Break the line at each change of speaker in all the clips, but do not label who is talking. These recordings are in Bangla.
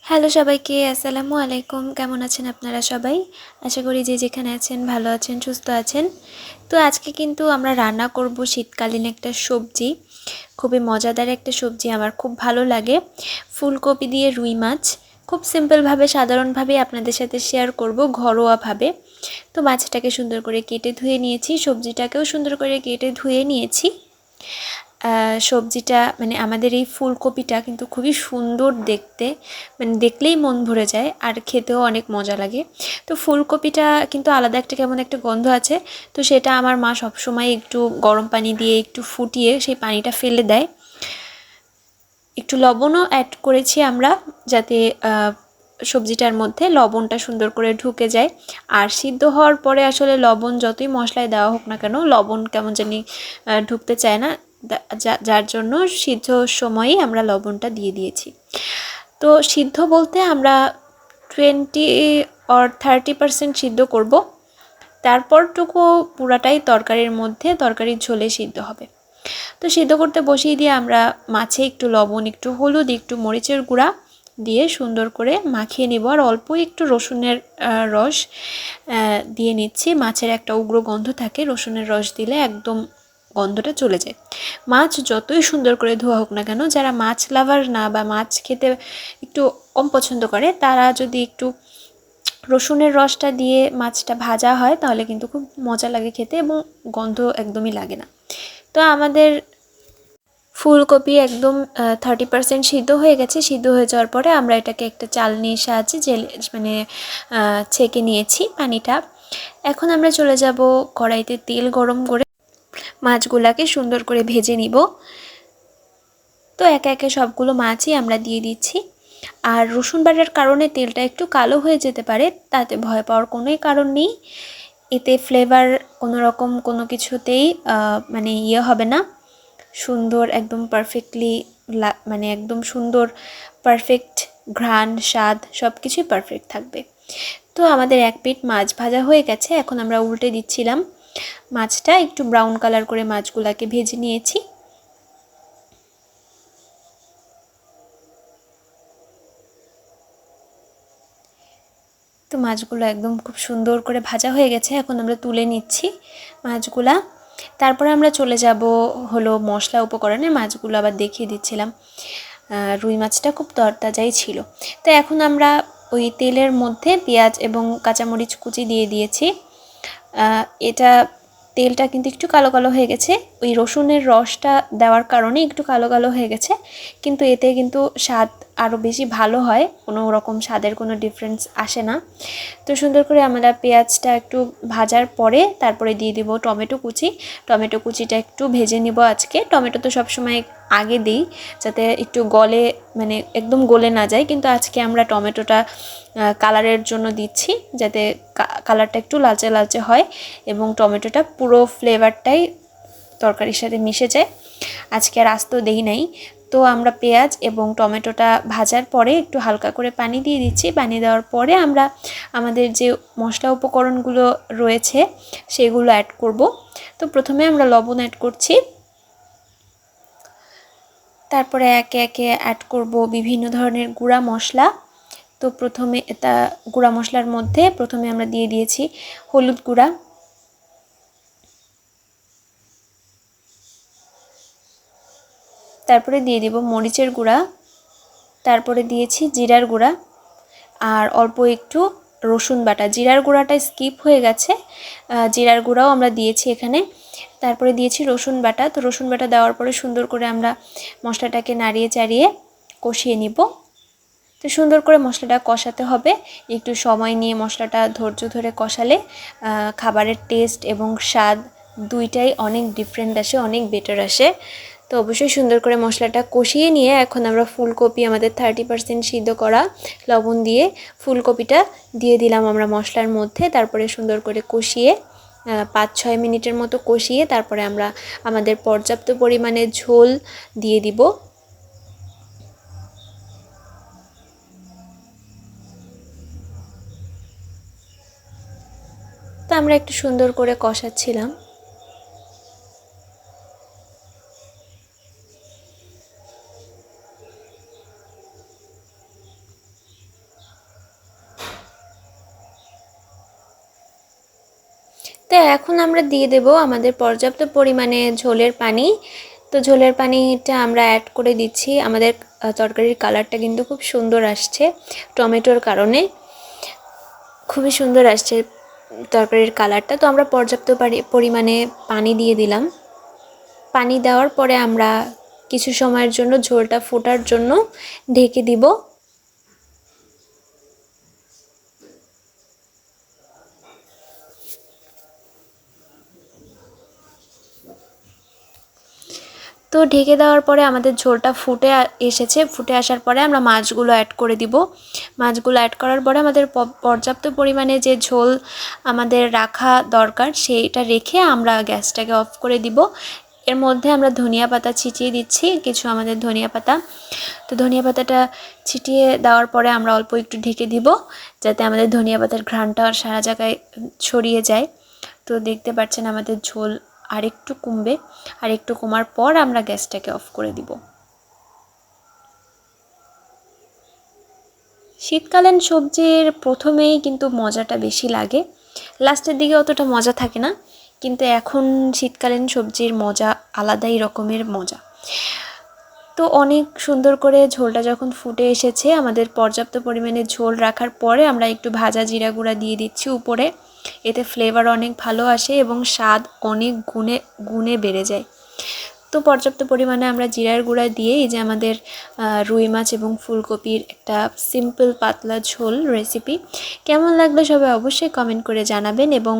হ্যালো সবাইকে, আসসালামু আলাইকুম। কেমন আছেন আপনারা সবাই? আশা করি যে যেখানে আছেন ভালো আছেন, সুস্থ আছেন। তো আজকে কিন্তু আমরা রান্না করব শীতকালীন একটা সবজি। খুবই মজাদার একটা সবজি, আমার খুব ভালো লাগে। ফুলকপি দিয়ে রুই মাছ। খুব সিম্পলভাবে, সাধারণভাবে আপনাদের সাথে শেয়ার করব, ঘরোয়াভাবে। তো মাছটাকে সুন্দর করে কেটে ধুয়ে নিয়েছি, সবজিটাকেও সুন্দর করে কেটে ধুয়ে নিয়েছি। সবজিটা মানে আমাদের এই ফুলকপিটা কিন্তু খুবই সুন্দর দেখতে, মানে দেখলেই মন ভরে যায় আর খেতেও অনেক মজা লাগে। তো ফুলকপিটা কিন্তু আলাদা একটা কেমন একটা গন্ধ আছে, তো সেটা আমার মা সবসময় একটু গরম পানি দিয়ে একটু ফুটিয়ে সেই পানিটা ফেলে দেয়। একটু লবণও অ্যাড করেছি আমরা, যাতে সবজিটার মধ্যে লবণটা সুন্দর করে ঢুকে যায়। আর সিদ্ধ হওয়ার পরে আসলে লবণ যতই মশলায় দেওয়া হোক না কেন, লবণ কেমন জানি ঢুকতে চায় না, যার জন্য সিদ্ধ সময়ই আমরা লবণটা দিয়ে দিয়েছি। তো সিদ্ধ বলতে আমরা 20 or 30% সিদ্ধ করব, তারপরটুকু পুরাটাই তরকারির মধ্যে, তরকারির ঝোলে সিদ্ধ হবে। তো সিদ্ধ করতে বসিয়ে দিয়ে আমরা মাছে একটু লবণ, একটু হলুদ, একটু মরিচের গুঁড়া দিয়ে সুন্দর করে মাখিয়ে নেব। আর অল্প একটু রসুনের রস দিয়ে নিচ্ছি। মাছের একটা উগ্র গন্ধ থাকে, রসুনের রস দিলে একদম গন্ধটা চলে যায়। মাছ যতই সুন্দর করে ধোয়া হোক না কেন, যারা মাছ লাভার না বা মাছ খেতে একটু কম পছন্দ করে, তারা যদি একটু রসুনের রসটা দিয়ে মাছটা ভাজা হয় তাহলে কিন্তু খুব মজা লাগে খেতে এবং গন্ধ একদমই লাগে না। তো আমাদের ফুলকপি একদম 30% সিদ্ধ হয়ে গেছে। সিদ্ধ হয়ে যাওয়ার পরে আমরা এটাকে একটা চালনির সাহায্যে মানে ছেঁকে নিয়েছি পানিটা। এখন আমরা চলে যাব কড়াইতে তেল গরম করে মাছগুলাকে সুন্দর করে ভেজে নিব। তো একে একে সবগুলো মাছই আমরা দিয়ে দিচ্ছি। আর রসুন বাটার কারণে তেলটা একটু কালো হয়ে যেতে পারে, তাতে ভয় পাওয়ার কোনোই কারণ নেই। এতে ফ্লেভার কোনো রকম কোনো কিছুতেই মানে হবে না। সুন্দর একদম পারফেক্টলি, মানে একদম সুন্দর পারফেক্ট ঘ্রাণ, স্বাদ সব কিছুই পারফেক্ট থাকবে। তো আমাদের এক পিঠ মাছ ভাজা হয়ে গেছে। এখন আমরা উল্টে দিচ্ছিলাম। মাছটা একটু ব্রাউন কালার করে মাছগুলাকে ভেজে নিয়েছি। তো মাছগুলো একদম খুব সুন্দর করে ভাজা হয়ে গেছে। এখন আমরা তুলে নিচ্ছি মাছগুলা। তারপরে আমরা চলে যাব হলো মশলা উপকরণে। মাছগুলো আবার দেখিয়ে দিচ্ছিলাম, রুই মাছটা খুব তরতাজাই ছিল। তো এখন আমরা ওই তেলের মধ্যে পেঁয়াজ এবং কাঁচামরিচ কুচি দিয়ে দিয়েছি। এটা তেলটা কিন্তু একটু কালো কালো হয়ে গেছে, ওই রসুনের রসটা দেওয়ার কারণে একটু কালো কালো হয়ে গেছে, কিন্তু এতে কিন্তু স্বাদ আরও বেশি ভালো হয়, কোনো রকম স্বাদের কোনো ডিফারেন্স আসে না। তো সুন্দর করে আমরা পেঁয়াজটা একটু ভাজার পরে তারপরে দিয়ে দিব টমেটো কুচি। টমেটো কুচিটা একটু ভেজে নিব আজকে। টমেটো তো সবসময় আগে দিই যাতে একটু গলে, মানে একদম গলে না যায়, কিন্তু আজকে আমরা টমেটোটা কালারের জন্য দিচ্ছি, যাতে কালারটা একটু লালচে লালচে হয় এবং টমেটোটা পুরো ফ্লেভারটাই তরকারির সাথে মিশে যায়। আজকে আর আস্ত দেই নাই। তো আমরা পেঁয়াজ এবং টমেটোটা ভাজার পরে একটু হালকা করে পানি দিয়ে দিচ্ছি। পানি দেওয়ার পরে আমরা আমাদের যে মশলা উপকরণগুলো রয়েছে সেগুলো অ্যাড করব। তো প্রথমে আমরা লবণ অ্যাড করছি, তারপরে একে একে অ্যাড করব বিভিন্ন ধরনের গুঁড়া মশলা। তো প্রথমে গুঁড়া মশলার মধ্যে প্রথমে আমরা দিয়ে দিয়েছি হলুদ গুঁড়া, তারপরে দিয়ে দিব মরিচের গুঁড়া, তারপরে দিয়েছি জিরার গুঁড়া, আর অল্প একটু রসুন বাটা। জিরার গুঁড়াটা স্কিপ হয়ে গেছে, জিরার গুঁড়াও আমরা দিয়েছি এখানে। তারপরে দিয়েছি রসুন বাটা। তো রসুন বাটা দেওয়ার পরে সুন্দর করে আমরা মশলাটাকে নাড়িয়ে চাড়িয়ে কষিয়ে নিব। তো সুন্দর করে মশলাটা কষাতে হবে, একটু সময় নিয়ে মশলাটা ধৈর্য ধরে কষালে খাবারের টেস্ট এবং স্বাদ দুইটাই অনেক ডিফারেন্ট আসে, অনেক বেটার আসে। তো অবশ্যই সুন্দর করে মশলাটা কষিয়ে নিয়ে এখন আমরা ফুলকপি, আমাদের 30% সিদ্ধ করা, লবণ দিয়ে ফুলকপিটা দিয়ে দিলাম আমরা মশলার মধ্যে। তারপরে সুন্দর করে কষিয়ে 5-6 মিনিটের মতো কষিয়ে তারপরে আমরা আমাদের পর্যাপ্ত পরিমাণে ঝোল দিয়ে দিব। তো আমরা একটু সুন্দর করে কষাচ্ছিলাম। তো এখন আমরা দিয়ে দেব আমাদের পর্যাপ্ত পরিমাণে ঝোলের পানি। তো ঝোলের পানিটা আমরা অ্যাড করে দিচ্ছি। আমাদের তরকারির কালারটা কিন্তু খুব সুন্দর আসছে টমেটোর কারণে, খুবই সুন্দর আসছে তরকারির কালারটা। তো আমরা পর্যাপ্ত পরিমাণে পানি দিয়ে দিলাম। পানি দেওয়ার পরে আমরা কিছু সময়ের জন্য ঝোলটা ফোটার জন্য ঢেকে দিব। তো ঢেকে দেওয়ার পরে আমাদের ঝোলটা ফুটে এসেছে। ফুটে আসার পরে আমরা মাছগুলো অ্যাড করে দিব। মাছগুলো অ্যাড করার পরে আমাদের পর্যাপ্ত পরিমাণে যে ঝোল আমাদের রাখা দরকার সেইটা রেখে আমরা গ্যাসটাকে অফ করে দিব। এর মধ্যে আমরা ধনিয়া পাতা ছিটিয়ে দিচ্ছি, কিছু আমাদের ধনিয়া পাতা। তো ধনিয়া পাতাটা ছিটিয়ে দেওয়ার পরে আমরা অল্প একটু ঢেকে দিব, যাতে আমাদের ধনিয়া পাতার ঘ্রাণটা সারা জায়গায় ছড়িয়ে যায়। তো দেখতে পাচ্ছেন আমাদের ঝোল আরেকটু কমবে, আর একটু কমার পর আমরা গ্যাসটাকে অফ করে দিব। শীতকালীন সবজির প্রথমেই কিন্তু মজাটা বেশি লাগে, লাস্টের দিকে অতটা মজা থাকে না, কিন্তু এখন শীতকালীন সবজির মজা আলাদাই রকমের মজা। তো অনেক সুন্দর করে ঝোলটা যখন ফুটে এসেছে, আমাদের পর্যাপ্ত পরিমাণে ঝোল রাখার পরে আমরা একটু ভাজা জিরা গুঁড়া দিয়ে দিচ্ছি উপরে। এতে ফ্লেভার অনেক ভালো আসে এবং স্বাদ অনেক গুণে বেড়ে যায়। তো পর্যাপ্ত পরিমাণে আমরা জিরার গুঁড়া দিয়ে এই যে আমাদের রুই মাছ এবং ফুলকপির একটা সিম্পল পাতলা ঝোল রেসিপি কেমন লাগলো সবাই অবশ্যই কমেন্ট করে জানাবেন, এবং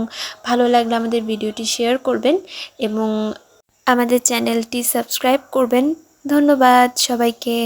ভালো লাগলে আমাদের ভিডিওটি শেয়ার করবেন এবং আমাদের চ্যানেলটি সাবস্ক্রাইব করবেন। ধন্যবাদ সবাইকে।